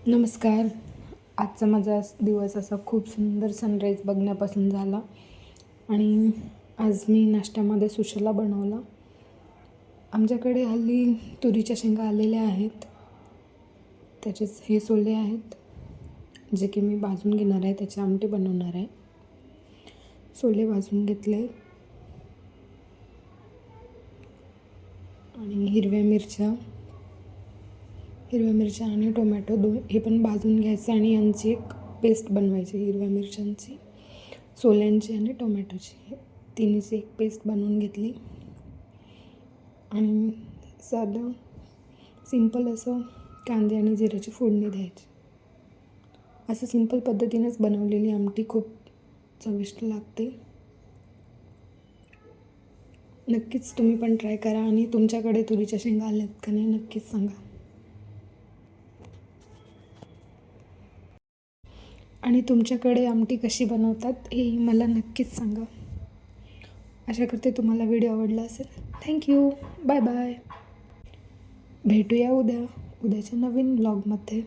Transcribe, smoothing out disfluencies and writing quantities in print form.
नमस्कार. आजचा माझा दिवस असा खूप सुंदर सनराईज बघण्यापासून झाला आणि आज मी नाश्त्यामध्ये सुशला बनवला. आमच्याकडे हल्ली तुरीच्या शेंगा आलेल्या आहेत. त्याचेच हे सोले आहेत जे की मी भाजून घेणार आहे, त्याची आमटी बनवणार आहे. सोले भाजून घेतले आणि हिरव्या मिरच्या आणि टोमॅटो हे पण भाजून घ्यायचं आणि यांची एक पेस्ट बनवायची. हिरव्या मिरच्यांची, सोल्यांची आणि टोमॅटोची तिन्हीची एक पेस्ट बनवून घेतली आणि साधं सिंपल असं कांदे आणि जिऱ्याची फोडणी द्यायची. असं सिंपल पद्धतीनेच बनवलेली आमटी खूप चविष्ट लागते. नक्कीच तुम्ही पण ट्राय करा आणि तुमच्याकडे तुरीच्या शेंगा आल्यात का नाही नक्कीच सांगा. आणि तुमच्याकडे आमटी कशी बनवतात हे मला नक्कीच सांगा. आशा करते तुम्हाला व्हिडिओ आवडला असेल. थँक्यू. Bye bye. भेटूया उद्याच्या नवीन व्लॉगमध्ये.